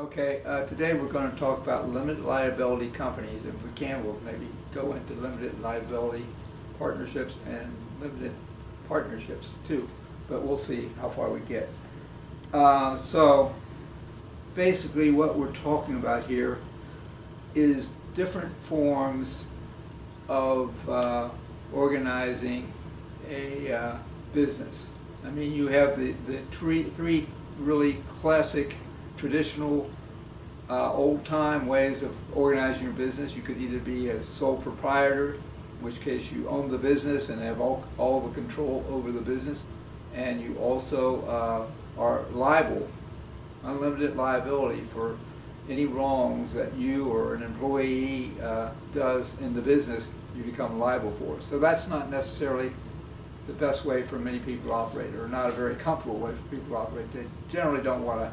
Okay, today we're going to talk about limited liability companies. If we can, we'll maybe go into limited liability partnerships and limited partnerships too, but we'll see how far we get. So basically what we're talking about here is different forms of organizing a business. I mean, you have the three really classic traditional old-time ways of organizing your business. You could either be a sole proprietor, in which case you own the business and have all the control over the business, and you also are liable, unlimited liability for any wrongs that you or an employee does in the business, you become liable for. So that's not necessarily the best way for many people to operate, or not a very comfortable way for people to operate. They generally don't want to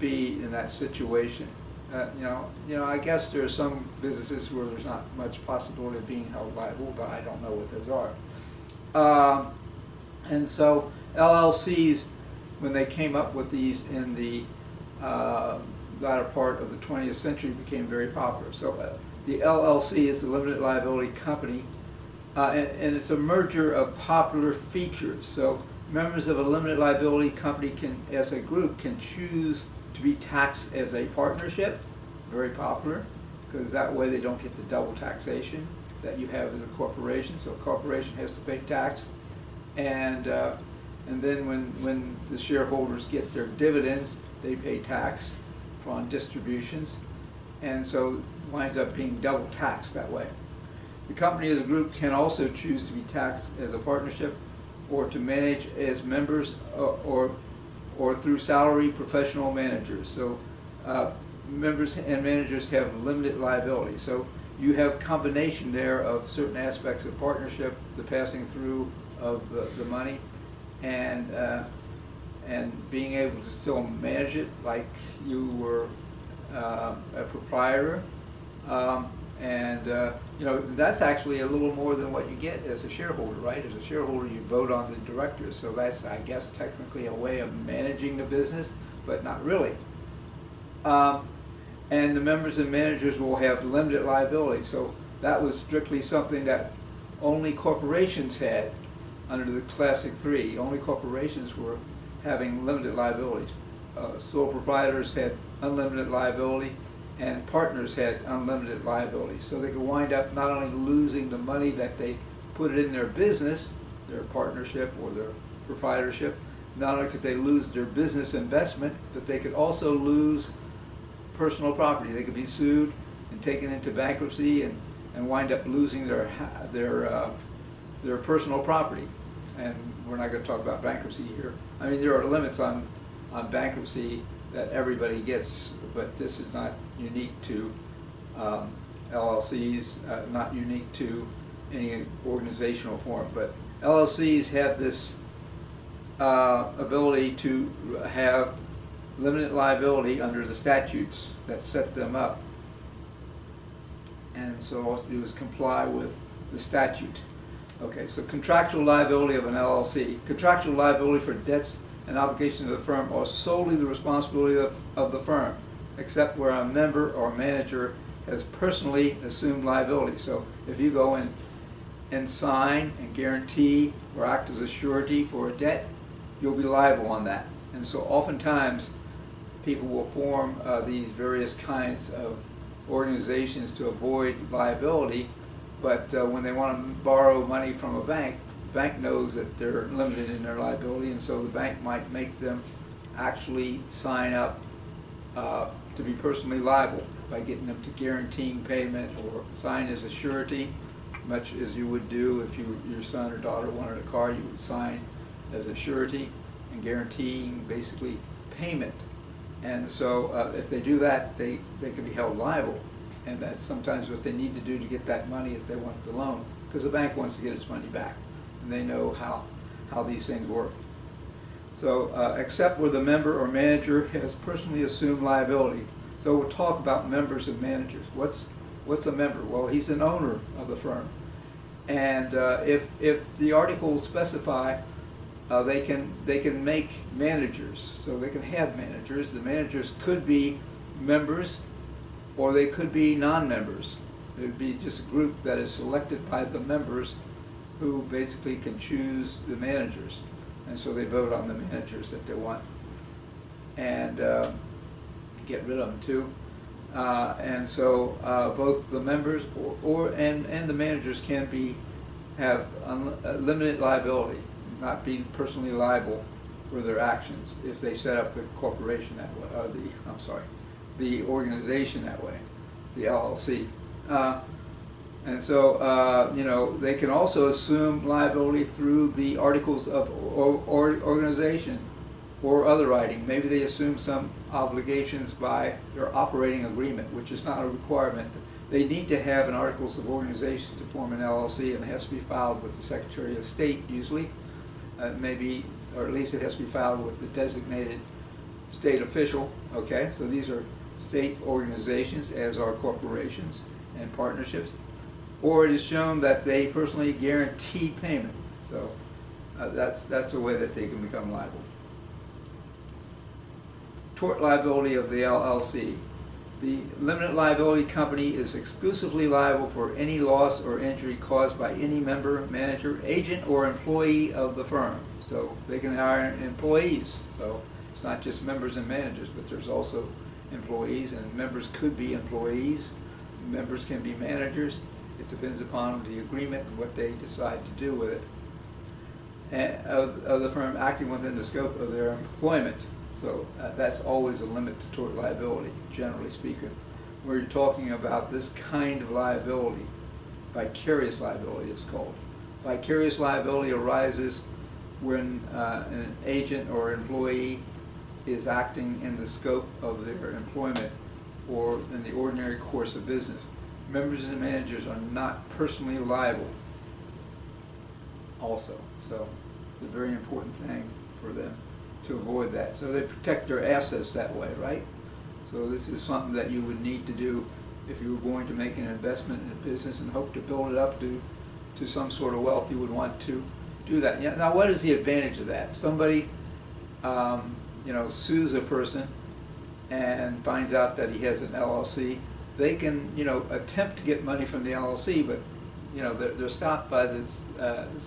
be in that situation. I guess there are some businesses where there's not much possibility of being held liable, but I don't know what those are. And so LLCs, when they came up with these in the latter part of the 20th century, became very popular. So the LLC is the limited liability company, and it's a merger of popular features. So members of a limited liability company can, as a group, can choose to be taxed as a partnership, very popular, because that way they don't get the double taxation that you have as a corporation. So a corporation has to pay tax, and then when the shareholders get their dividends, they pay tax on distributions, and so it winds up being double taxed that way. The company as a group can also choose to be taxed as a partnership, or to manage as members, or through salary professional managers. So members and managers have limited liability. So you have combination there of certain aspects of partnership, the passing through of the money, and being able to still manage it like you were a proprietor. That's actually a little more than what you get as a shareholder, right? As a shareholder, you vote on the directors, so that's, I guess, technically a way of managing the business, but not really. And the members and managers will have limited liability, so that was strictly something that only corporations had under the classic three. Only corporations were having limited liabilities. Sole proprietors had unlimited liability, and partners had unlimited liability. So they could wind up not only losing the money that they put in their business, their partnership or their proprietorship, not only could they lose their business investment, but they could also lose personal property. They could be sued and taken into bankruptcy and wind up losing their personal property. And we're not going to talk about bankruptcy here. I mean, there are limits on bankruptcy that everybody gets, but this is not unique to LLCs, not unique to any organizational form. But LLCs have this ability to have limited liability under the statutes that set them up. And so all you do is comply with the statute. Okay, so contractual liability of an LLC. Contractual liability for debts and obligations of the firm are solely the responsibility of the firm, except where a member or manager has personally assumed liability. So if you go in and sign and guarantee or act as a surety for a debt, you'll be liable on that. And so oftentimes people will form these various kinds of organizations to avoid liability, but when they want to borrow money from a bank, the bank knows that they're limited in their liability, and so the bank might make them actually sign up to be personally liable by getting them to guaranteeing payment or sign as a surety, much as you would do if your son or daughter wanted a car. You would sign as a surety and guaranteeing basically payment. And so if they do that, they can be held liable, and that's sometimes what they need to do to get that money if they want the loan, because the bank wants to get its money back, and they know how these things work. So except where the member or manager has personally assumed liability. So we'll talk about members and managers. What's a member? Well, he's an owner of the firm, and if the articles specify, they can make managers, so they can have managers. The managers could be members, or they could be non-members. It would be just a group that is selected by the members who basically can choose the managers. And so they vote on the managers that they want. And get rid of them too. And so both the members and the managers can have limited liability, not being personally liable for their actions if they set up the corporation that way, or the organization that way, the LLC. And so, you know, they can also assume liability through the articles of organization or other writing. Maybe they assume some obligations by their operating agreement, which is not a requirement. They need to have an articles of organization to form an LLC, and it has to be filed with the Secretary of State usually, maybe, or at least it has to be filed with the designated state official. Okay, so these are state organizations, as are corporations and partnerships. Or it is shown that they personally guarantee payment. So that's the way that they can become liable. Tort liability of the LLC. The limited liability company is exclusively liable for any loss or injury caused by any member, manager, agent, or employee of the firm. So they can hire employees. So it's not just members and managers, but there's also employees, and members could be employees. Members can be managers. It depends upon the agreement and what they decide to do with it, and of the firm acting within the scope of their employment. So that's always a limit to tort liability, generally speaking. Where you're talking about this kind of liability, vicarious liability it's called. Vicarious liability arises when an agent or employee is acting in the scope of their employment or in the ordinary course of business. Members and managers are not personally liable also. So it's a very important thing for them to avoid that. So they protect their assets that way, right? So this is something that you would need to do if you were going to make an investment in a business and hope to build it up to some sort of wealth. You would want to do that. Yeah, now what is the advantage of that? Somebody you know, sues a person and finds out that he has an LLC. They can, you know, attempt to get money from the LLC, but, you know, they're stopped by this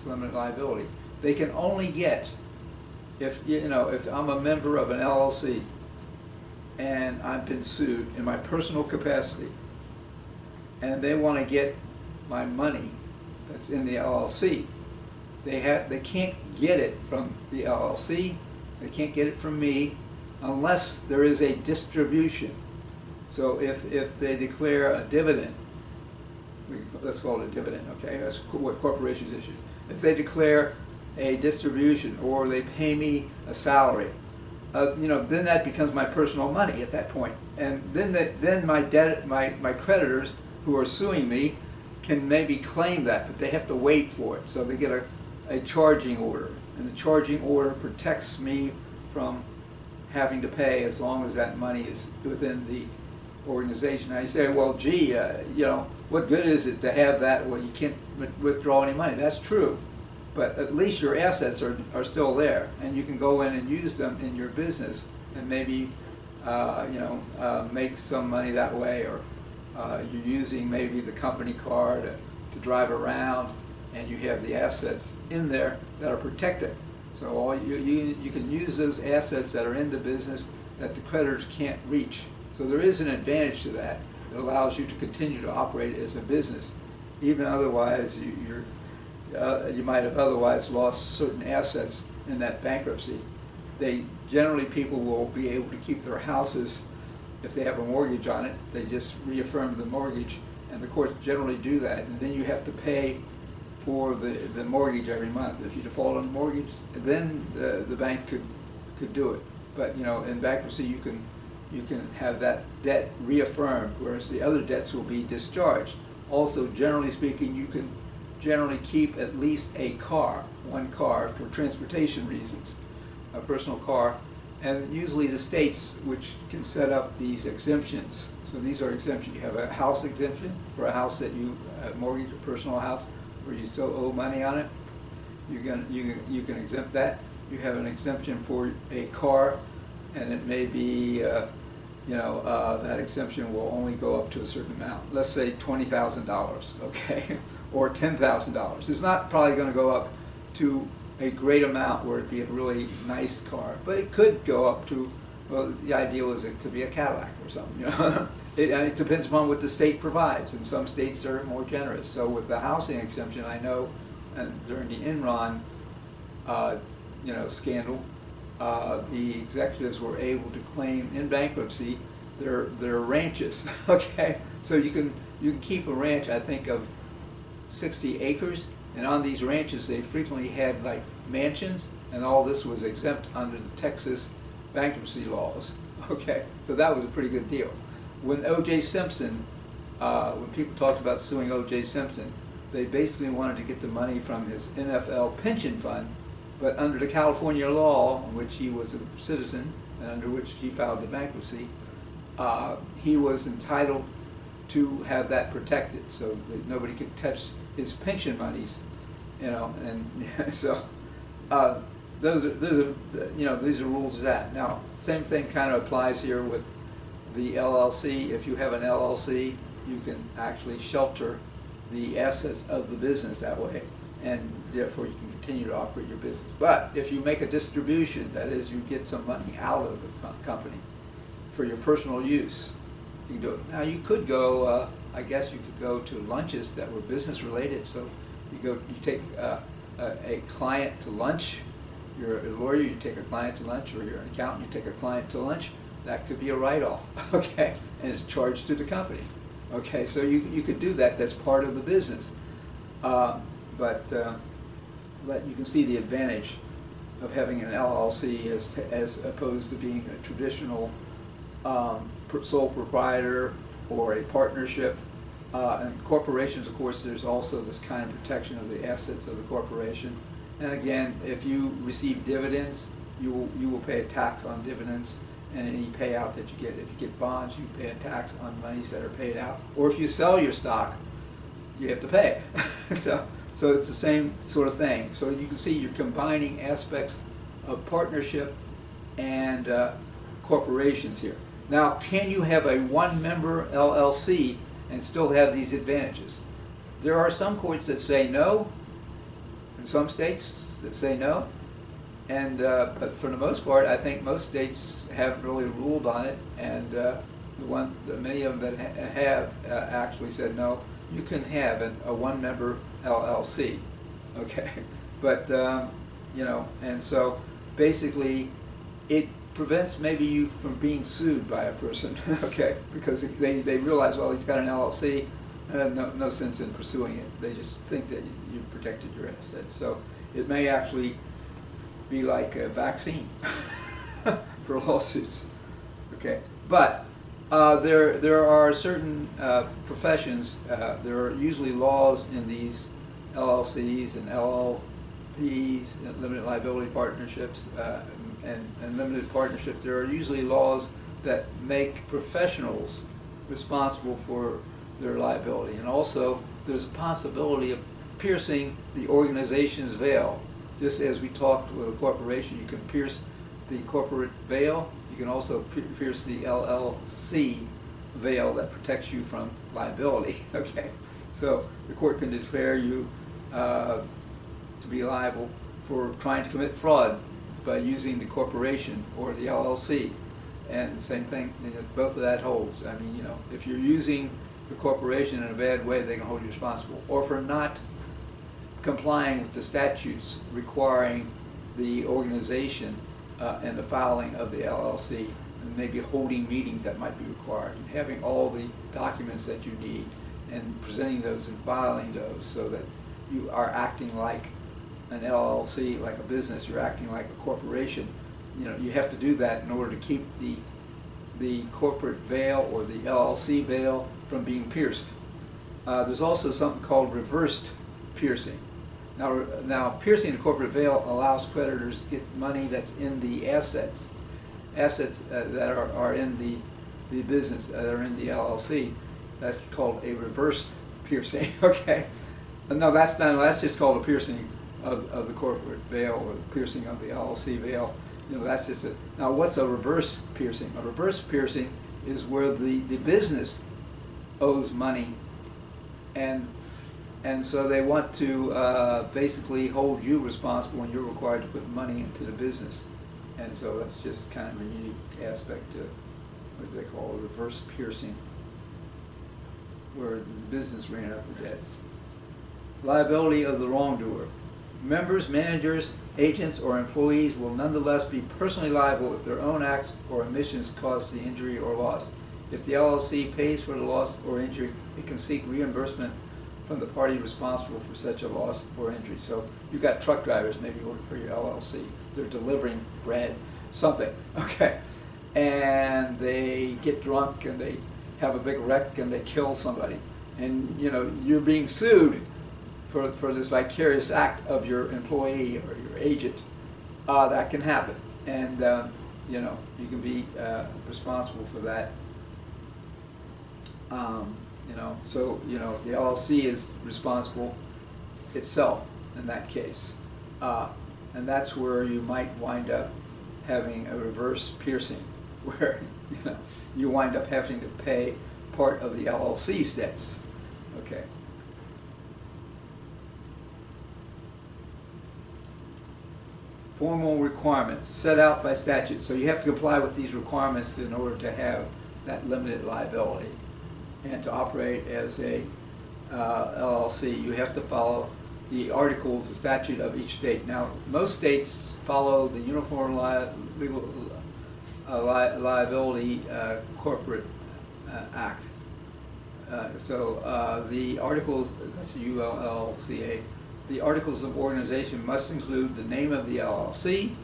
limited liability. They can only get, if, you know, if I'm a member of an LLC and I've been sued in my personal capacity, and they want to get my money that's in the LLC, they can't get it from the LLC, they can't get it from me unless there is a distribution. So if they declare a dividend, let's call it a dividend, okay? That's what corporations issue. If they declare a distribution or they pay me a salary, you know, then that becomes my personal money at that point. And then my creditors who are suing me can maybe claim that, but they have to wait for it. So they get a charging order, and the charging order protects me from having to pay as long as that money is within the organization. Now you say, well, gee, you know, what good is it to have that? Well, you can't withdraw any money. That's true, but at least your assets are still there, and you can go in and use them in your business, and maybe you know, make some money that way, or you're using maybe the company car to drive around, and you have the assets in there that are protected. So all you can use those assets that are in the business that the creditors can't reach. So there is an advantage to that. It allows you to continue to operate as a business, even otherwise you might have otherwise lost certain assets in that bankruptcy. Generally people will be able to keep their houses if they have a mortgage on it. They just reaffirm the mortgage, and the courts generally do that, and then you have to pay for the mortgage every month. If you default on the mortgage, then the bank could do it. But you know, in bankruptcy you can have that debt reaffirmed, whereas the other debts will be discharged. Also, generally speaking, you can generally keep at least one car for transportation reasons, a personal car, and usually the states which can set up these exemptions. So these are exemptions. You have a house exemption for a house that you mortgage, a personal house, where you still owe money on it. You can exempt that. You have an exemption for a car, and it may be that exemption will only go up to a certain amount. Let's say $20,000, okay, or $10,000. It's not probably going to go up to a great amount where it'd be a really nice car, but it could go up to, well, the ideal is it could be a Cadillac or something, It depends upon what the state provides, and some states are more generous. So with the housing exemption, I know during the Enron, scandal, the executives were able to claim in bankruptcy their ranches. Okay, so you can keep a ranch, I think, of 60 acres, and on these ranches they frequently had like mansions, and all this was exempt under the Texas bankruptcy laws. Okay, so that was a pretty good deal. When O.J. Simpson, when people talked about suing O.J. Simpson, they basically wanted to get the money from his NFL pension fund, but under the California law, in which he was a citizen and under which he filed the bankruptcy, he was entitled to have that protected so that nobody could touch his pension monies, and so those are these are rules of that. Now, same thing kind of applies here with the LLC. If you have an LLC, you can actually shelter the assets of the business that way, and therefore you can continue to operate your business. But if you make a distribution, that is, you get some money out of the company for your personal use, you can do it. Now, you could go, I guess you could go to lunches that were business related. So you take a client to lunch. You're a lawyer, you take a client to lunch, or you're an accountant, you take a client to lunch. That could be a write-off, okay, and it's charged to the company. Okay, so you could do that. That's part of the business, but you can see the advantage of having an LLC as opposed to being a traditional sole proprietor or a partnership. And corporations, of course, there's also this kind of protection of the assets of the corporation. And again, if you receive dividends, you will pay a tax on dividends and any payout that you get. If you get bonds, you pay a tax on monies that are paid out. Or if you sell your stock, you have to pay. So it's the same sort of thing. So you can see you're combining aspects of partnership and corporations here. Now, can you have a one-member LLC and still have these advantages? There are some courts that say no, and some states that say no. And but for the most part, I think most states haven't really ruled on it, and many of them that have actually said no. You can have a one-member LLC, okay? But and so basically, it prevents maybe you from being sued by a person, okay? Because they realize, well, he's got an LLC, no sense in pursuing it. They just think that you protected your assets. So it may actually be like a vaccine for lawsuits, okay? But there are certain professions, there are usually laws in these LLCs and LLPs, limited liability partnerships, and limited partnerships. There are usually laws that make professionals responsible for their liability. And also, there's a possibility of piercing the organization's veil. Just as we talked with a corporation, you can pierce the corporate veil. You can also pierce the LLC veil that protects you from liability. Okay, so the court can declare you to be liable for trying to commit fraud by using the corporation or the LLC. And same thing, both of that holds. I mean, if you're using the corporation in a bad way, they can hold you responsible. Or for not complying with the statutes requiring the organization and the filing of the LLC, and maybe holding meetings that might be required, and having all the documents that you need, and presenting those and filing those so that you are acting like an LLC, like a business. You're acting like a corporation. You have to do that in order to keep the corporate veil or the LLC veil from being pierced. There's also something called reversed piercing. Now, piercing the corporate veil allows creditors to get money that's in the assets that are in the business, that are in the LLC. That's called a reversed piercing. Okay, no, that's just called a piercing of the corporate veil, or the piercing of the LLC veil. That's just it. Now, what's a reverse piercing? A reverse piercing is where the business owes money, and so they want to basically hold you responsible when you're required to put money into the business. And so that's just kind of a unique aspect to, what do they call it, reverse piercing, where the business ran up the debts. Liability of the wrongdoer. Members, managers, agents, or employees will nonetheless be personally liable if their own acts or omissions cause the injury or loss. If the LLC pays for the loss or injury, it can seek reimbursement from the party responsible for such a loss or injury. So you've got truck drivers maybe working for your LLC. They're delivering bread, something, okay, and they get drunk and they have a big wreck and they kill somebody, and you know you're being sued for this vicarious act of your employee or your agent. That can happen, and you know you can be responsible for that. You know, so you know the LLC is responsible itself in that case, and that's where you might wind up having a reverse piercing, where you know you wind up having to pay part of the LLC's debts. Okay. Formal requirements set out by statute. So you have to comply with these requirements in order to have that limited liability. And to operate as a LLC, you have to follow the articles, the statute of each state. Now, most states follow the Uniform Liability Corporate Act. The articles, that's ULLCA, the articles of organization must include the name of the LLC,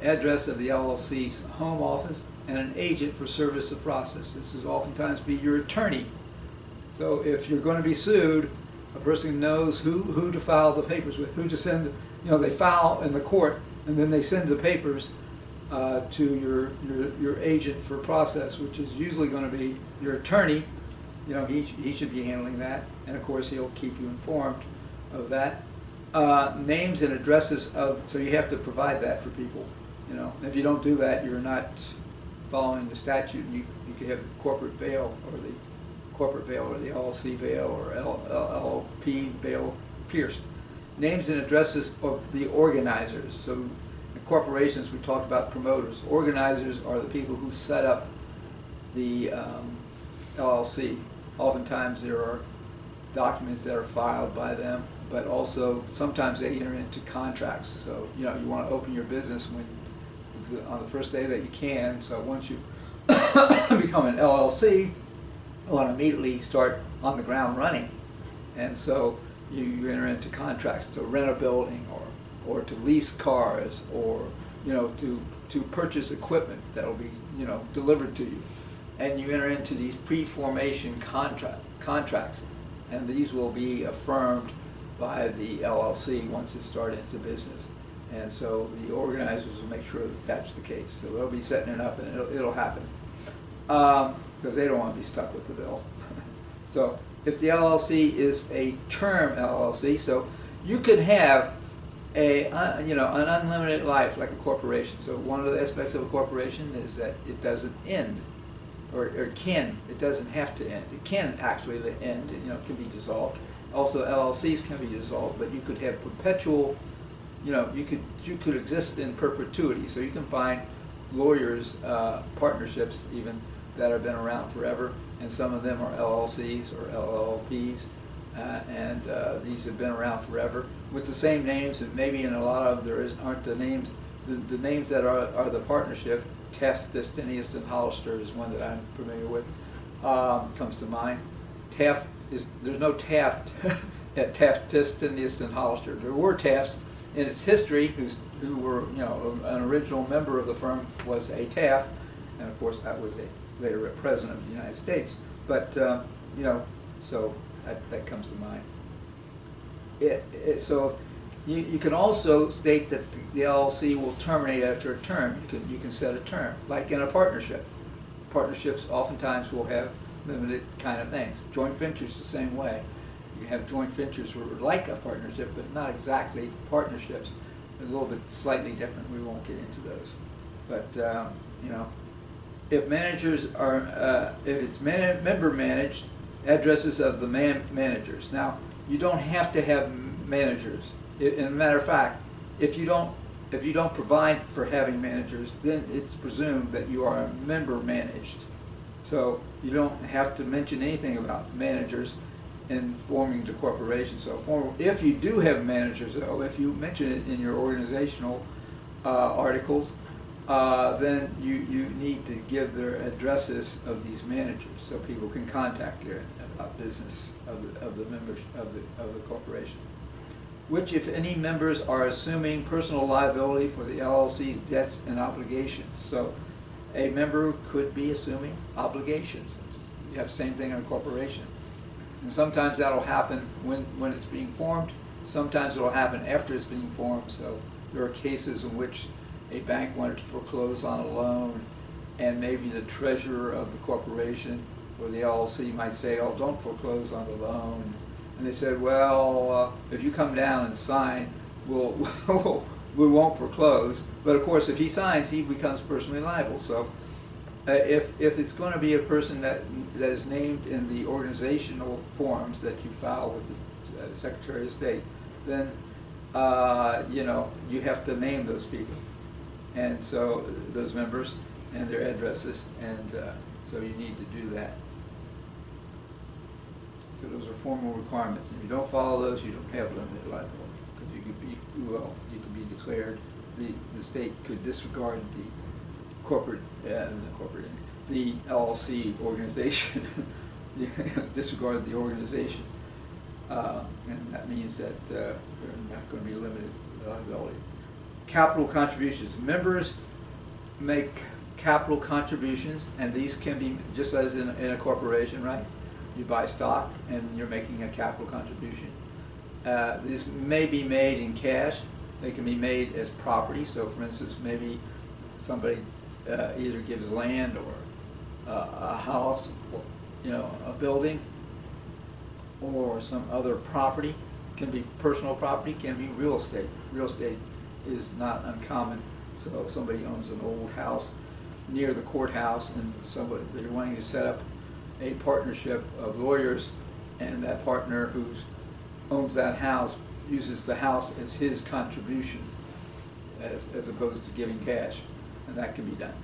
address of the LLC's home office, and an agent for service of process. This is oftentimes be your attorney. So if you're going to be sued, a person knows who to file the papers with, who to send. You know, they file in the court, and then they send the papers to your agent for process, which is usually going to be your attorney. You know, he should be handling that, and of course he'll keep you informed of that. Names and addresses of, so you have to provide that for people. You know, if you don't do that, you're not following the statute. You could have the corporate veil or the LLC veil or LLP veil pierced. Names and addresses of the organizers. So in corporations, we talked about promoters. Organizers are the people who set up the LLC. Oftentimes there are documents that are filed by them, but also sometimes they enter into contracts. So you know you want to open your business on the first day that you can. So once you become an LLC, you want to immediately start on the ground running, and so you enter into contracts to rent a building or to lease cars, or you know to purchase equipment that'll be delivered to you, and you enter into these pre-formation contracts, and these will be affirmed by the LLC once it started into business. And so the organizers will make sure that that's the case. So they'll be setting it up, and it'll happen. Because they don't want to be stuck with the bill. So if the LLC is a term LLC, so you could have an unlimited life like a corporation. So one of the aspects of a corporation is that it doesn't end, or it doesn't have to end. It can actually end. It can be dissolved. Also, LLCs can be dissolved, but you could have perpetual. You could exist in perpetuity. So you can find lawyers, partnerships even, that have been around forever, and some of them are LLCs or LLPs, and these have been around forever with the same names, and maybe in a lot of them aren't the names. The names that are the partnership. Taft, Destinius, and Hollister is one that I'm familiar with. Comes to mind. There's no Taft at Taft, Destinius, and Hollister. There were Tafts in its history who were an original member of the firm was a Taft, and of course that was later a president of the United States. But so that comes to mind. So you can also state that the LLC will terminate after a term. You can set a term, like in a partnership. Partnerships oftentimes will have limited kind of things. Joint ventures the same way. You have joint ventures where like a partnership, but not exactly partnerships. They're a little bit slightly different. We won't get into those. But if managers are, if it's member managed, addresses of the managers. Now, you don't have to have managers. In a matter of fact, if you don't provide for having managers, then it's presumed that you are member managed. So you don't have to mention anything about managers in forming the corporation. So if you do have managers, though, if you mention it in your organizational articles, then you need to give their addresses of these managers so people can contact you about business of the members of the corporation. Which, if any members are assuming personal liability for the LLC's debts and obligations. So a member could be assuming obligations. You have the same thing in a corporation. And sometimes that'll happen when it's being formed. Sometimes it'll happen after it's being formed. So there are cases in which a bank wanted to foreclose on a loan, and maybe the treasurer of the corporation or the LLC might say, oh, don't foreclose on the loan. And they said, well, if you come down and sign, we won't foreclose. But of course, if he signs, he becomes personally liable. So if it's going to be a person that is named in the organizational forms that you file with the Secretary of State, then you have to name those people. And so those members and their addresses, and so you need to do that. So those are formal requirements. If you don't follow those, you don't have limited liability, because you could be declared. The state could disregard the LLC organization, disregard the organization, and that means that they're not going to be limited liability. Capital contributions. Members make capital contributions, and these can be just as in a corporation, right? You buy stock and you're making a capital contribution. These may be made in cash. They can be made as property. So for instance, maybe somebody either gives land or a house, or, a building, or some other property. Can be personal property, can be real estate. Real estate is not uncommon. So if somebody owns an old house near the courthouse, and they're wanting to set up a partnership of lawyers, and that partner who owns that house uses the house as his contribution as opposed to giving cash, and that can be done.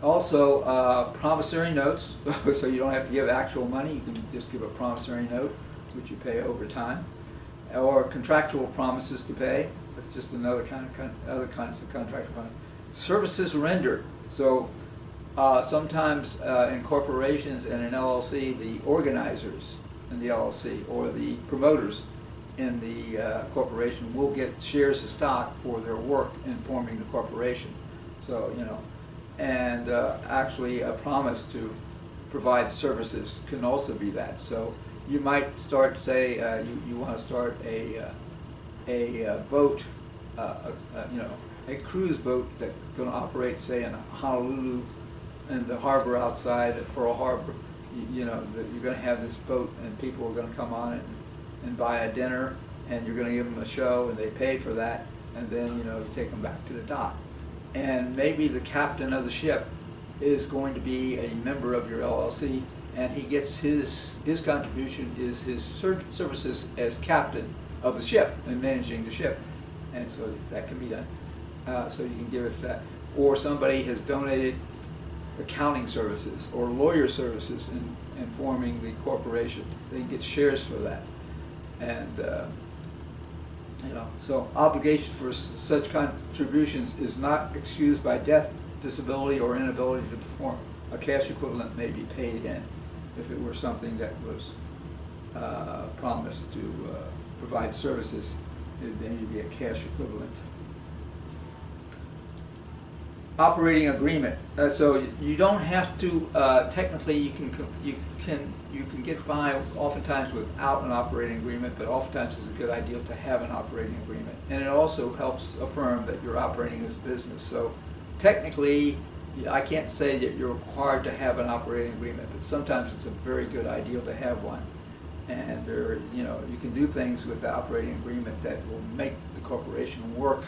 Also, promissory notes, so you don't have to give actual money, you can just give a promissory note, which you pay over time, or contractual promises to pay. That's just another other kinds of contractual promises. Services rendered. So sometimes in corporations and in LLC, the organizers in the LLC or the promoters in the corporation will get shares of stock for their work in forming the corporation. So, and actually a promise to provide services can also be that. So you might start, say, you want to start a boat, a cruise boat that's going to operate, say, in Honolulu, in the harbor outside at Pearl Harbor. You're going to have this boat, and people are going to come on it and buy a dinner, and you're going to give them a show, and they pay for that, and then you take them back to the dock. And maybe the captain of the ship is going to be a member of your LLC, and he gets his contribution is his services as captain of the ship and managing the ship, and so that can be done. So you can give it for that. Or somebody has donated accounting services or lawyer services in forming the corporation. They can get shares for that. And so obligation for such contributions is not excused by death, disability, or inability to perform. A cash equivalent may be paid in if it were something that was promised to provide services. It may be a cash equivalent. Operating agreement. So you don't have to technically. You can get by oftentimes without an operating agreement, but oftentimes it's a good idea to have an operating agreement, and it also helps affirm that you're operating as a business. So technically, I can't say that you're required to have an operating agreement, but sometimes it's a very good idea to have one. And you can do things with the operating agreement that will make the corporation work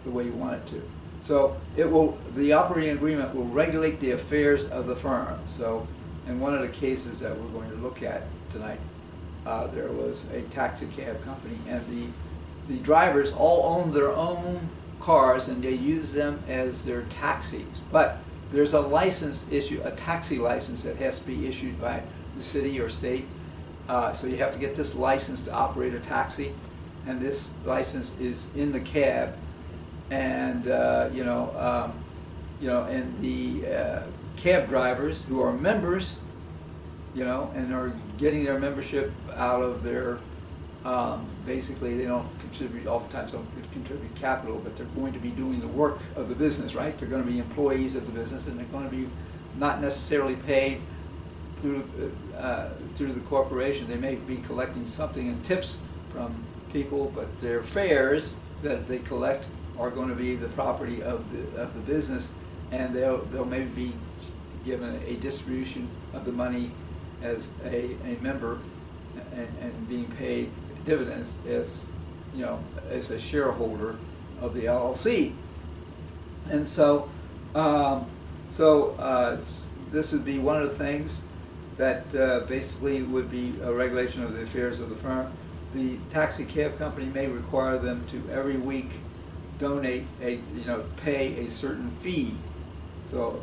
the way you want it to. So the operating agreement will regulate the affairs of the firm. So in one of the cases that we're going to look at tonight, there was a taxi cab company, and the drivers all owned their own cars and they use them as their taxis. But there's a license issue, a taxi license that has to be issued by the city or state. So you have to get this license to operate a taxi, and this license is in the cab. And and the cab drivers who are members, and are getting their membership out of their, basically they don't contribute, oftentimes don't contribute capital, but they're going to be doing the work of the business, right? They're going to be employees of the business, and they're going to be not necessarily paid through the corporation. They may be collecting something in tips from people, but their fares that they collect are going to be the property of the business, and they'll maybe be given a distribution of the money as a member, and being paid dividends as as a shareholder of the LLC. And so this would be one of the things that basically would be a regulation of the affairs of the firm. The taxi cab company may require them to every week donate pay a certain fee. So,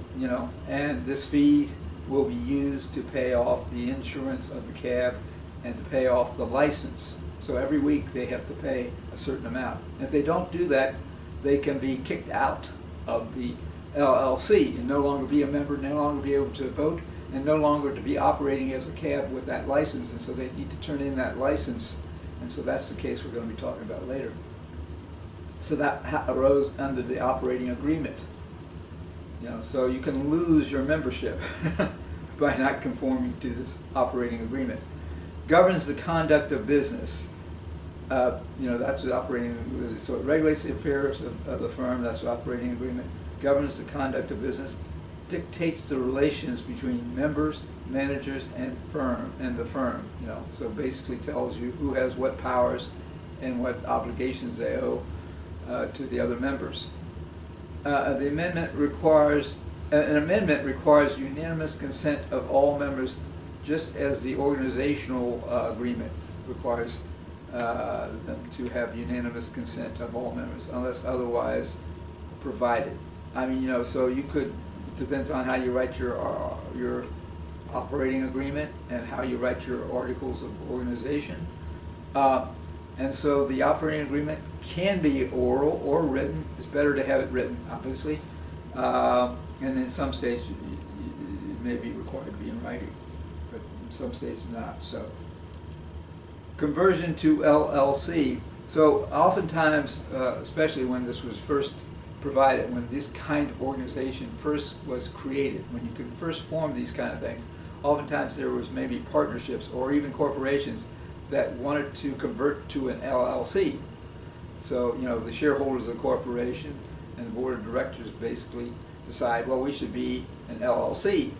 and this fee will be used to pay off the insurance of the cab and to pay off the license. So every week they have to pay a certain amount. And if they don't do that, they can be kicked out of the LLC and no longer be a member, no longer be able to vote, and no longer to be operating as a cab with that license. And so they need to turn in that license. And so that's the case we're going to be talking about later. So that arose under the operating agreement. So you can lose your membership by not conforming to this operating agreement. Governs the conduct of business. That's the operating agreement. So it regulates the affairs of the firm. That's the operating agreement. Governs the conduct of business. Dictates the relations between members, managers, and the firm. So basically tells you who has what powers and what obligations they owe to the other members. The amendment requires an amendment requires unanimous consent of all members, just as the organizational agreement requires them to have unanimous consent of all members, unless otherwise provided. I mean, so you could, it depends on how you write your operating agreement and how you write your articles of organization. And so the operating agreement can be oral or written. It's better to have it written, obviously. And in some states, it may be required to be in writing, but in some states not. So, conversion to LLC. So oftentimes, especially when this was first provided, when this kind of organization first was created, when you could first form these kind of things, oftentimes there was maybe partnerships or even corporations that wanted to convert to an LLC. So, the shareholders of the corporation and the board of directors basically decide, well, we should be an LLC.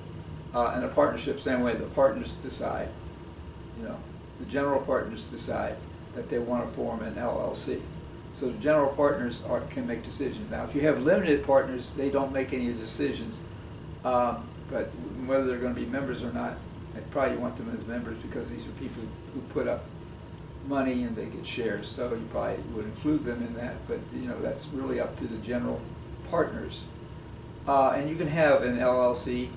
And a partnership, same way, the partners decide, the general partners decide that they want to form an LLC. So the general partners can make decisions. Now, if you have limited partners, they don't make any decisions. But whether they're going to be members or not, I probably want them as members because these are people who put up money and they get shares. So you probably would include them in that. But that's really up to the general partners. And you can have in LLC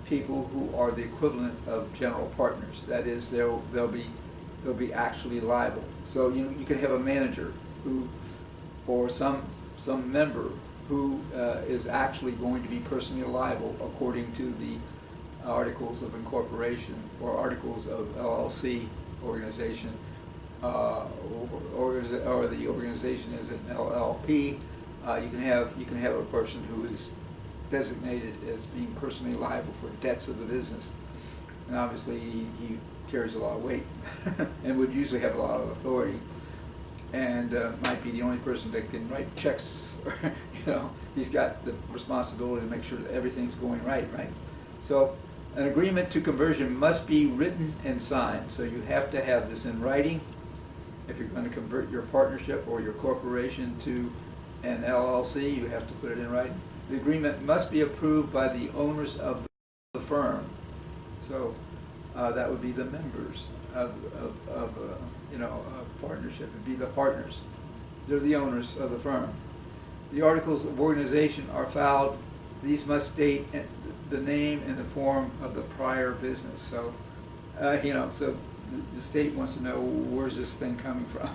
people who are the equivalent of general partners. That is, they'll be actually liable. So you can have a manager or some member who is actually going to be personally liable according to the articles of incorporation or articles of LLC organization, or the organization is an LLP. You can have a person who is designated as being personally liable for debts of the business, and obviously he carries a lot of weight and would usually have a lot of authority, and might be the only person that can write checks. He's got the responsibility to make sure that everything's going right. So an agreement to conversion must be written and signed. So you have to have this in writing if you're going to convert your partnership or your corporation to an LLC, you have to put it in writing. The agreement must be approved by the owners of the firm. So that would be the members of a partnership. It would be the partners. They're the owners of the firm. The articles of organization are filed. These must state the name and the form of the prior business. So, so the state wants to know, where's this thing coming from?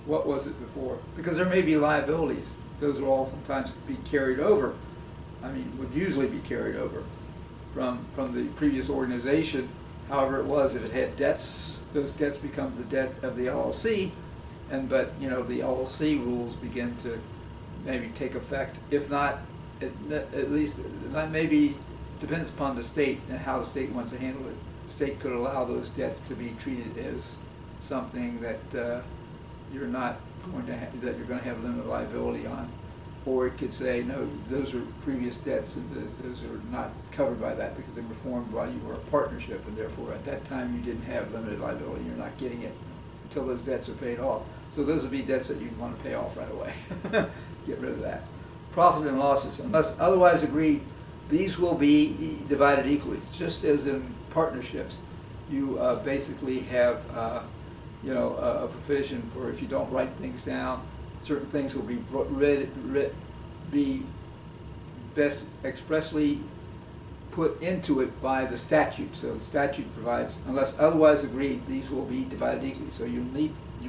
What was it before? Because there may be liabilities. Those will oftentimes be carried over. I mean, would usually be carried over from the previous organization. However it was, if it had debts, those debts become the debt of the LLC, but the LLC rules begin to maybe take effect. If not, at least that maybe depends upon the state and how the state wants to handle it. The state could allow those debts to be treated as something that you're not going to that you're going to have limited liability on, or it could say no, those are previous debts and those are not covered by that because they were formed while you were a partnership, and therefore at that time you didn't have limited liability. You're not getting it until those debts are paid off. So those would be debts that you'd want to pay off right away. Get rid of that. Profit and losses, unless otherwise agreed, these will be divided equally. Just as in partnerships, you basically have a provision for if you don't write things down, certain things will be best expressly put into it by the statute. So the statute provides, unless otherwise agreed, these will be divided equally. So you'll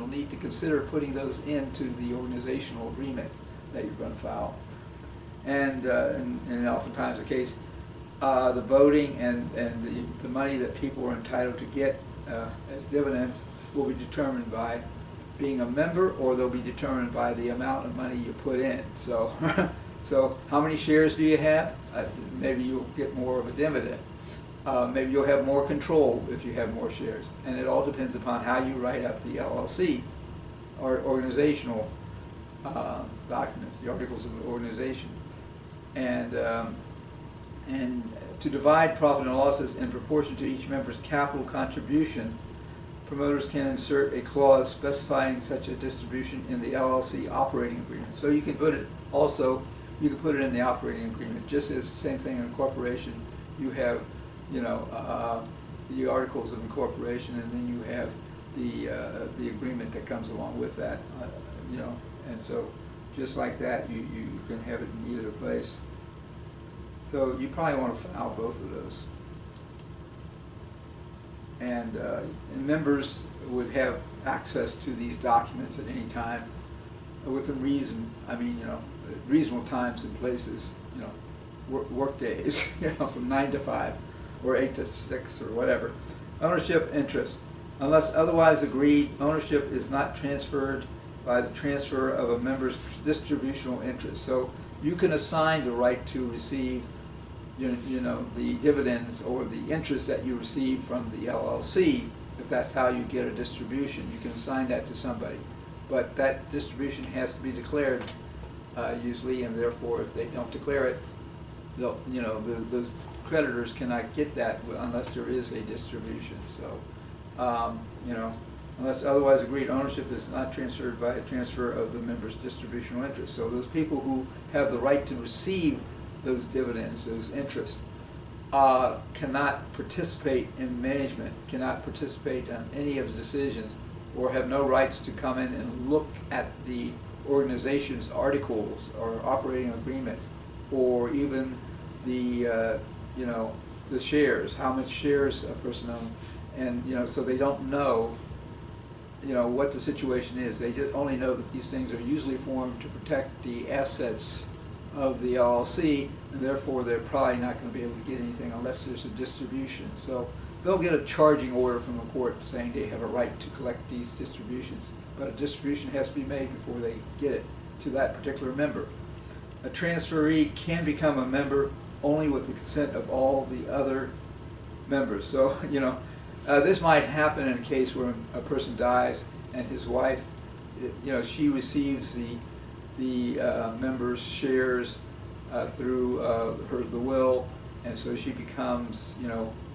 need to consider putting those into the organizational agreement that you're going to file. And oftentimes the case, the voting and the money that people are entitled to get as dividends will be determined by being a member, or they'll be determined by the amount of money you put in. So, so how many shares do you have? Maybe you'll get more of a dividend. Maybe you'll have more control if you have more shares. And it all depends upon how you write up the LLC or organizational documents, the articles of the organization. And to divide profit and losses in proportion to each member's capital contribution, promoters can insert a clause specifying such a distribution in the LLC operating agreement. So you can put it also, you can put it in the operating agreement, just as the same thing in a corporation. You have, the articles of incorporation, and then you have the agreement that comes along with that, and so just like that, you can have it in either place. So you probably want to file both of those. And members would have access to these documents at any time within reason. I mean, reasonable times and places, work days, from 9 to 5 or 8 to 6 or whatever. Ownership interest. Unless otherwise agreed, ownership is not transferred by the transfer of a member's distributional interest. So you can assign the right to receive the dividends or the interest that you receive from the LLC. If that's how you get a distribution, you can assign that to somebody. But that distribution has to be declared usually, and therefore if they don't declare it, they'll, those creditors cannot get that unless there is a distribution. So, unless otherwise agreed, ownership is not transferred by a transfer of the member's distributional interest. So those people who have the right to receive those dividends, those interests, cannot participate in management, cannot participate in any of the decisions, or have no rights to come in and look at the organization's articles or operating agreement, or even the the shares, how much shares a person owns, and so they don't know what the situation is. They just only know that these things are usually formed to protect the assets of the LLC, and therefore they're probably not going to be able to get anything unless there's a distribution. So they'll get a charging order from the court saying they have a right to collect these distributions, but a distribution has to be made before they get it to that particular member. A transferee can become a member only with the consent of all the other members. So this might happen in a case where a person dies and his wife, she receives the members' shares through the will, and so she becomes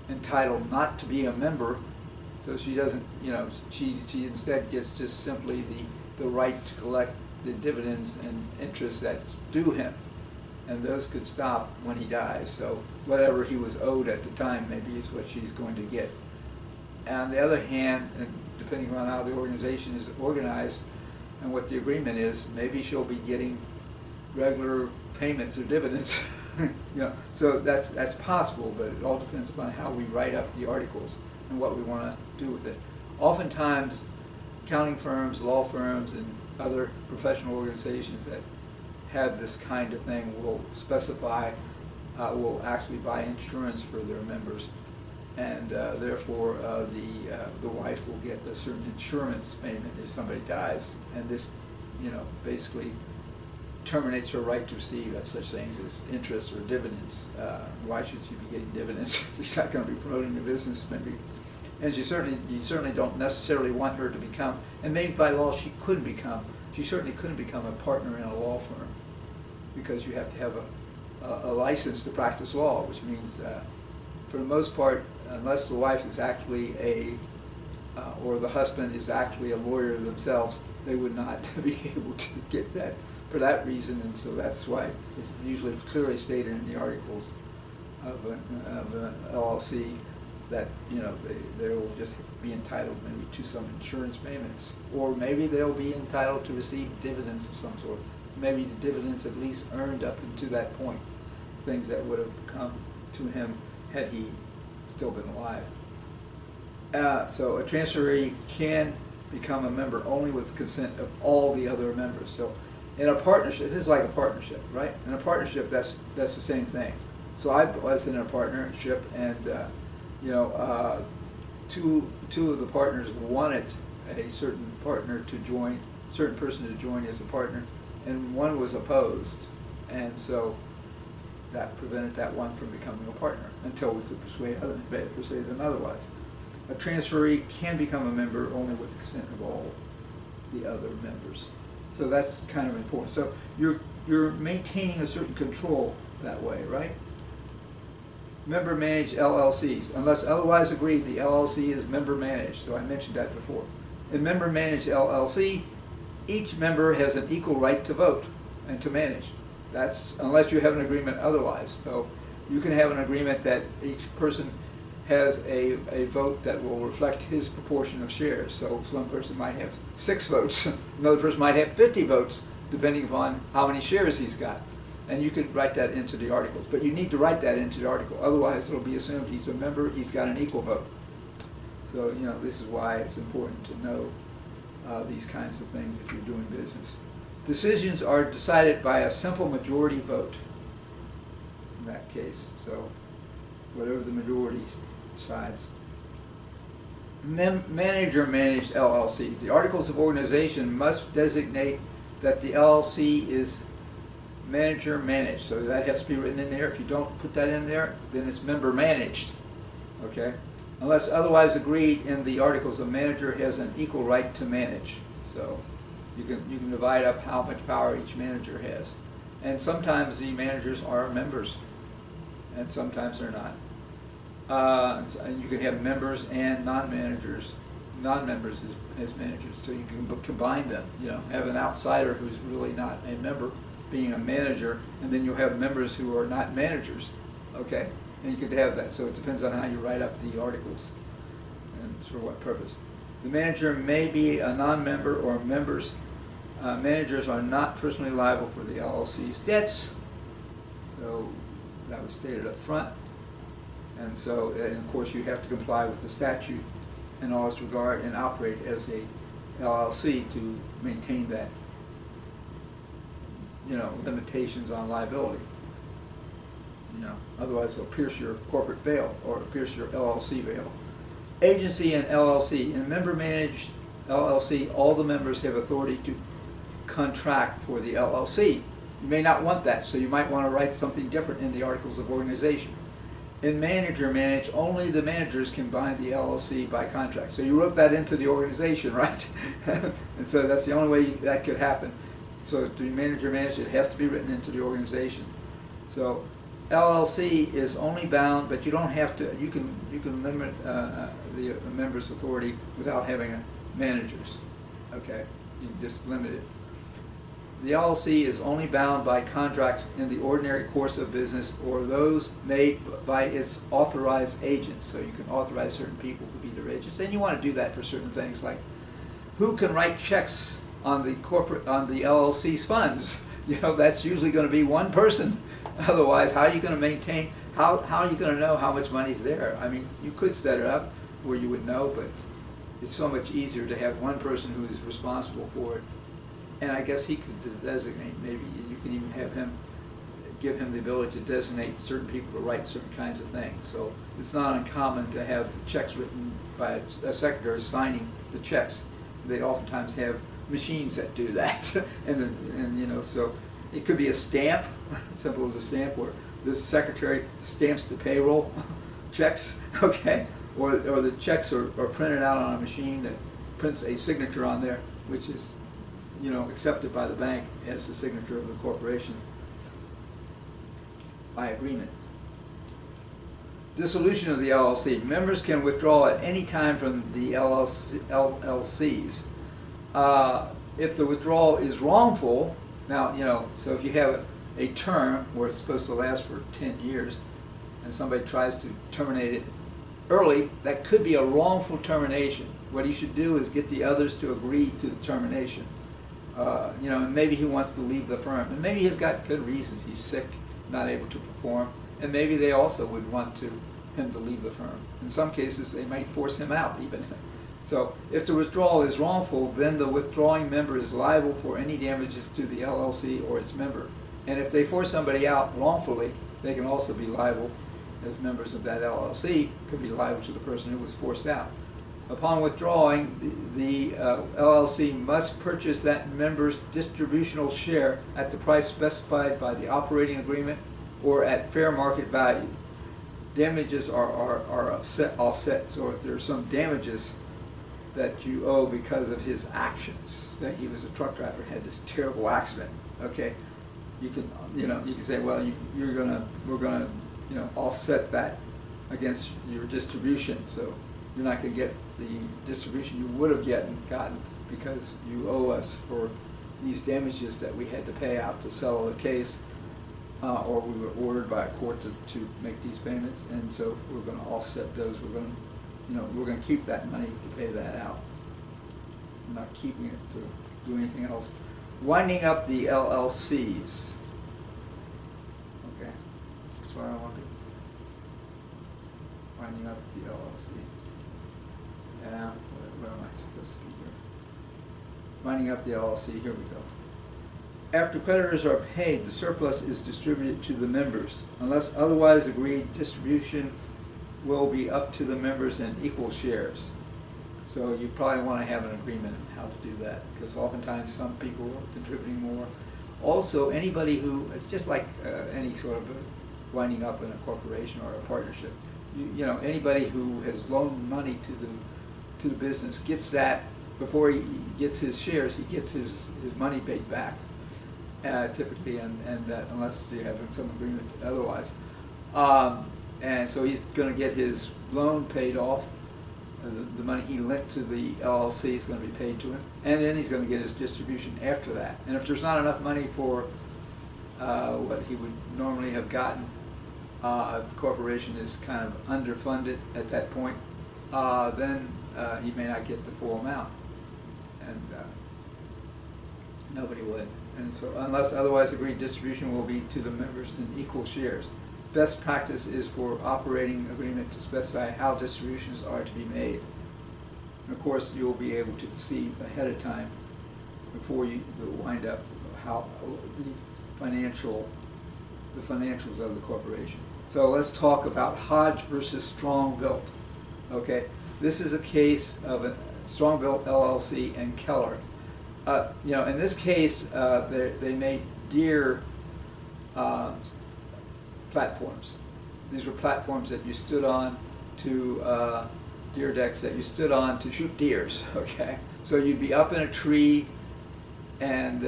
entitled not to be a member. So she doesn't, she instead gets just simply the right to collect the dividends and interest that's due him. And those could stop when he dies. So whatever he was owed at the time maybe is what she's going to get. On the other hand, and depending on how the organization is organized and what the agreement is, maybe she'll be getting regular payments or dividends. So that's possible, but it all depends upon how we write up the articles and what we want to do with it. Oftentimes, accounting firms, law firms, and other professional organizations that have this kind of thing will specify, will actually buy insurance for their members, and therefore the wife will get a certain insurance payment if somebody dies, and this, basically terminates her right to receive such things as interest or dividends. Why should she be getting dividends? She's not going to be promoting the business, maybe. And you certainly don't necessarily want her to become, and maybe by law she certainly couldn't become a partner in a law firm, because you have to have a license to practice law, which means, for the most part, unless the wife is actually or the husband is actually a lawyer themselves, they would not be able to get that for that reason, and so that's why it's usually clearly stated in the articles of an LLC that they will just be entitled maybe to some insurance payments, or maybe they'll be entitled to receive dividends of some sort. Maybe the dividends at least earned up until that point, things that would have come to him had he still been alive. So a transferee can become a member only with consent of all the other members. So in a partnership, this is like a partnership, right? In a partnership, that's the same thing. So I was in a partnership, and two of the partners wanted a certain person to join as a partner, and one was opposed, and so that prevented that one from becoming a partner until we could persuade them otherwise. A transferee can become a member only with the consent of all the other members. So that's kind of important. So you're maintaining a certain control that way, right? Member managed LLCs. Unless otherwise agreed, the LLC is member managed. So I mentioned that before. In member managed LLC, each member has an equal right to vote and to manage. That's unless you have an agreement otherwise. So you can have an agreement that each person has a vote that will reflect his proportion of shares. So one person might have 6 votes, another person might have 50 votes, depending upon how many shares he's got. And you could write that into the articles, but you need to write that into the article. Otherwise, it'll be assumed he's a member, he's got an equal vote. So, this is why it's important to know these kinds of things if you're doing business. Decisions are decided by a simple majority vote in that case. So, whatever the majority decides. Manager managed LLCs. The articles of organization must designate that the LLC is manager managed. So that has to be written in there. If you don't put that in there, then it's member managed. Okay? Unless otherwise agreed in the articles, a manager has an equal right to manage. So you can divide up how much power each manager has. And sometimes the managers are members, and sometimes they're not. And you can have members and non-managers, non-members as managers. So you can combine them. Have an outsider who's really not a member being a manager, and then you'll have members who are not managers. Okay, and you could have that. So it depends on how you write up the articles and for what purpose. The manager may be a non-member or members. Managers are not personally liable for the LLC's debts. So that was stated up front. And so, and of course, you have to comply with the statute in all its regard and operate as a LLC to maintain that, limitations on liability. Otherwise it'll pierce your corporate veil or pierce your LLC veil. Agency and LLC. In a member-managed LLC, all the members have authority to contract for the LLC. You may not want that, so you might want to write something different in the articles of organization. In manager managed, only the managers can bind the LLC by contract. So you wrote that into the organization, right? And so that's the only way that could happen. So to be manager managed, it has to be written into the organization. So LLC is only bound, but you don't have to. You can limit the member's authority without having a manager's. Okay, you can just limit it. The LLC is only bound by contracts in the ordinary course of business or those made by its authorized agents. So you can authorize certain people to be their agents. And you want to do that for certain things like who can write checks on the LLC's funds. You know, that's usually going to be one person. Otherwise, how are you going to maintain, how are you going to know how much money's there? I mean, you could set it up where you would know, but it's so much easier to have one person who is responsible for it. And I guess he could designate, maybe you can even have him, give him the ability to designate certain people to write certain kinds of things. So it's not uncommon to have the checks written by a secretary signing the checks. They oftentimes have machines that do that. and you know, so it could be a stamp, simple as a stamp, where this secretary stamps the payroll checks, okay? Or the checks are printed out on a machine that prints a signature on there, which is, you know, accepted by the bank as the signature of the corporation by agreement. Dissolution of the LLC. Members can withdraw at any time from the LLCs. If the withdrawal is wrongful, now, you know, so if you have a term where it's supposed to last for 10 years and somebody tries to terminate it early, that could be a wrongful termination. What he should do is get the others to agree to the termination. You know, and maybe he wants to leave the firm, and maybe he's got good reasons. He's sick, not able to perform, and maybe they also would want him to leave the firm. In some cases, they might force him out even. So if the withdrawal is wrongful, then the withdrawing member is liable for any damages to the LLC or its member. And if they force somebody out wrongfully, they can also be liable, as members of that LLC could be liable to the person who was forced out. Upon withdrawing, the LLC must purchase that member's distributional share at the price specified by the operating agreement or at fair market value. Damages are offset, so if there's some damages that you owe because of his actions, that he was a truck driver, had this terrible accident, okay, you can say, well, we're gonna offset that against your distribution, so you're not going to get the distribution you would have gotten because you owe us for these damages that we had to pay out to settle the case, or we were ordered by a court to make these payments, and so we're going to offset those. We're going to keep that money to pay that out. We're not keeping it to do anything else. Winding up the LLCs. Okay, this is where I want to. Winding up the LLC. Yeah, where am I supposed to be here? Winding up the LLC, here we go. After creditors are paid, the surplus is distributed to the members. Unless otherwise agreed, distribution will be up to the members in equal shares. So you probably want to have an agreement on how to do that, because oftentimes some people are contributing more. Also, anybody who, it's just like any sort of winding up in a corporation or a partnership. You know, anybody who has loaned money to the business gets that before he gets his shares. He gets his money paid back, typically, and that unless you have some agreement otherwise. And so he's going to get his loan paid off. The money he lent to the LLC is going to be paid to him, and then he's going to get his distribution after that. And if there's not enough money for what he would normally have gotten, if the corporation is kind of underfunded at that point, then he may not get the full amount, and nobody would. And so unless otherwise agreed, distribution will be to the members in equal shares. Best practice is for operating agreement to specify how distributions are to be made. And of course, you'll be able to see ahead of time before you wind up how the financials of the corporation. So let's talk about Hodge versus Strong-Built. Okay, this is a case of a Strong-Built LLC and Keller. In this case, they made deer platforms. These were platforms that you stood on to deer decks that you stood on to shoot deers. Okay, so you'd be up in a tree, and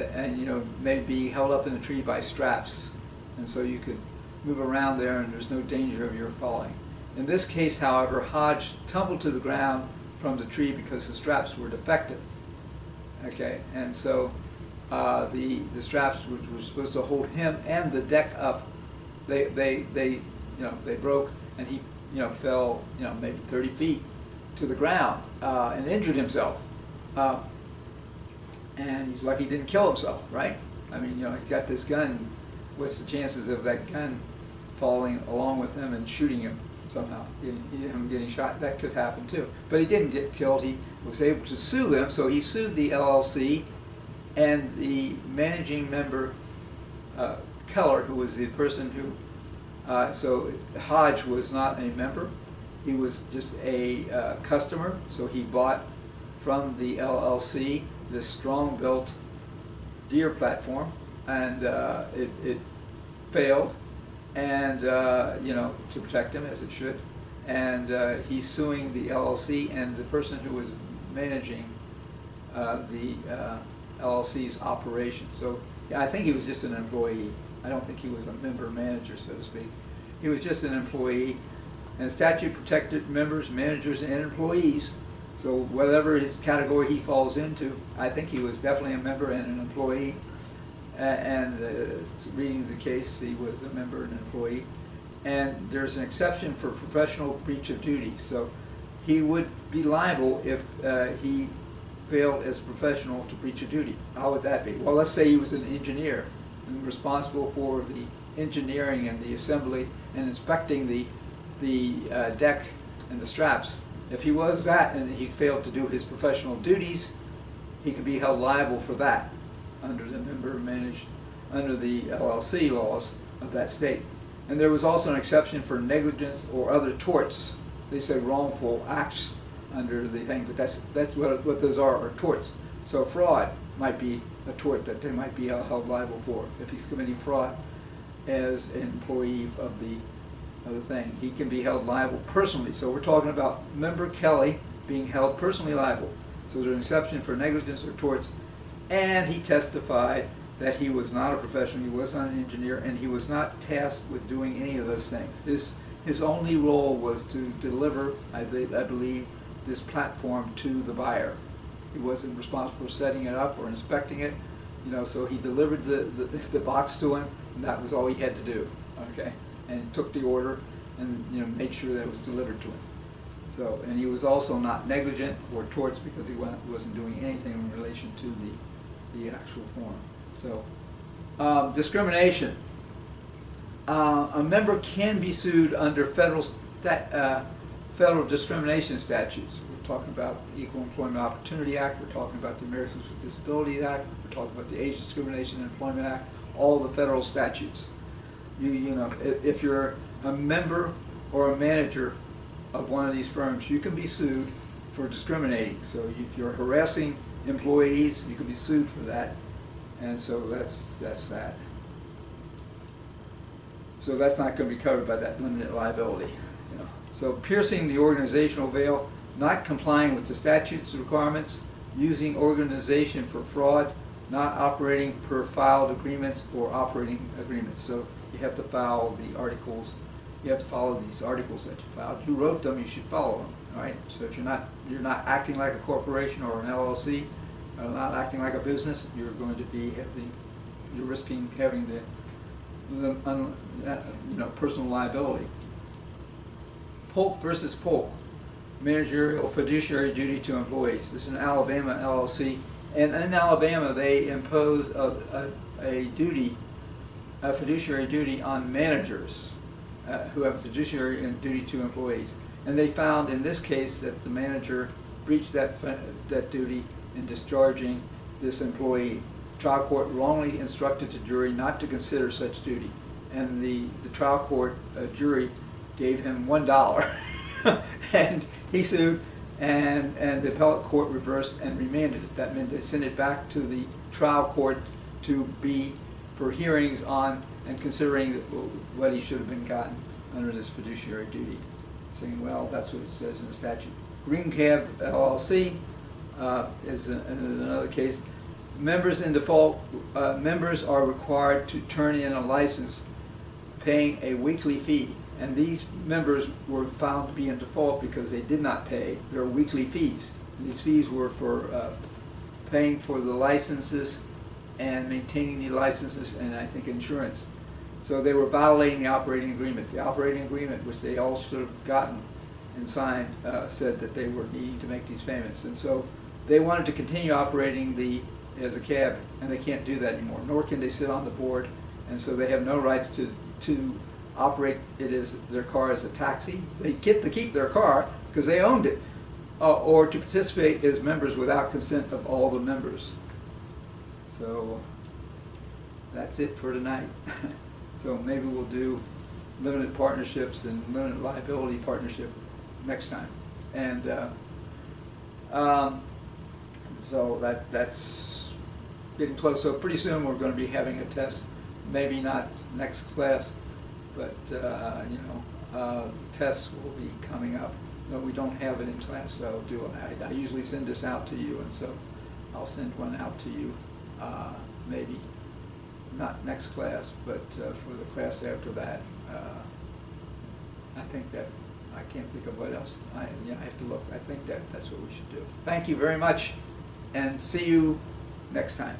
maybe held up in a tree by straps, and so you could move around there, and there's no danger of your falling. In this case, however, Hodge tumbled to the ground from the tree because the straps were defective. Okay, and so the straps which were supposed to hold him and the deck up, they broke, and he fell maybe 30 feet to the ground and injured himself. And he's lucky he didn't kill himself, right? I mean, he's got this gun. What's the chances of that gun falling along with him and shooting him somehow, him getting shot? That could happen too. But he didn't get killed. He was able to sue them, so he sued the LLC, and the managing member, Keller, who was the person who, so Hodge was not a member. He was just a customer, so he bought from the LLC this strong-built Deere platform, and it failed, and to protect him as it should, and he's suing the LLC and the person who was managing the LLC's operation. So yeah, I think he was just an employee. I don't think he was a member manager, so to speak. He was just an employee, and statute protected members, managers, and employees. So whatever his category he falls into, I think he was definitely a member and an employee. Reading the case, he was a member and an employee. And there's an exception for professional breach of duty. So he would be liable if he failed as a professional to breach a duty. How would that be? Well, let's say he was an engineer and responsible for the engineering and the assembly and inspecting the deck and the straps. If he was that and he failed to do his professional duties, he could be held liable for that under the under the LLC laws of that state. And there was also an exception for negligence or other torts. They said wrongful acts under the thing, but that's what those are torts. So fraud might be a tort that they might be held liable for if he's committing fraud as an employee of the thing. He can be held liable personally. So we're talking about member Kelly being held personally liable. So there's an exception for negligence or torts, and he testified that he was not a professional, he was not an engineer, and he was not tasked with doing any of those things. His only role was to deliver, I believe, this platform to the buyer. He wasn't responsible for setting it up or inspecting it, so he delivered the box to him, and that was all he had to do, okay? And he took the order and made sure that it was delivered to him. So, and he was also not negligent or torts because he wasn't doing anything in relation to the actual form. So, discrimination. A member can be sued under federal discrimination statutes. We're talking about the Equal Employment Opportunity Act. We're talking about the Americans with Disabilities Act. We're talking about the Age Discrimination and Employment Act. All the federal statutes. If you're a member or a manager of one of these firms, you can be sued for discriminating. So if you're harassing employees, you can be sued for that. And so that's that. So that's not going to be covered by that limited liability. So piercing the organizational veil, not complying with the statute's requirements, using organization for fraud, not operating per filed agreements or operating agreements. So you have to follow the articles. You have to follow these articles that you filed. You wrote them, you should follow them. All right. So if you're not acting like a corporation or an LLC, not acting like a business, you're going to be you're risking having the personal liability. Polk versus Polk, managerial fiduciary duty to employees. This is an Alabama LLC, and in Alabama they impose a fiduciary duty on managers who have fiduciary duty to employees. And they found in this case that the manager breached that duty in discharging this employee. The trial court wrongly instructed the jury not to consider such duty, and the trial court jury gave him $1, and he sued, and the appellate court reversed and remanded it. That meant they sent it back to the trial court for hearings on and considering what he should have been gotten under this fiduciary duty, saying, well, that's what it says in the statute. Green Cab LLC is another case. Members in default, members are required to turn in a license paying a weekly fee. And these members were found to be in default because they did not pay their weekly fees. These fees were for paying for the licenses and maintaining the licenses, and I think insurance. So they were violating the operating agreement. The operating agreement, which they all should have gotten and signed, said that they were needing to make these payments. And so they wanted to continue operating as a cab, and they can't do that anymore, nor can they sit on the board. And so they have no rights to operate it as their car as a taxi. They get to keep their car because they owned it, or to participate as members without consent of all the members. So that's it for tonight. So maybe we'll do limited partnerships and limited liability partnership next time. And so that's getting close. So pretty soon we're going to be having a test. Maybe not next class, but the tests will be coming up. No, we don't have it in class, so I usually send this out to you, and so I'll send one out to you, maybe not next class, but for the class after that. I think that, I can't think of what else. I have to look. I think that's what we should do. Thank you very much, and see you next time.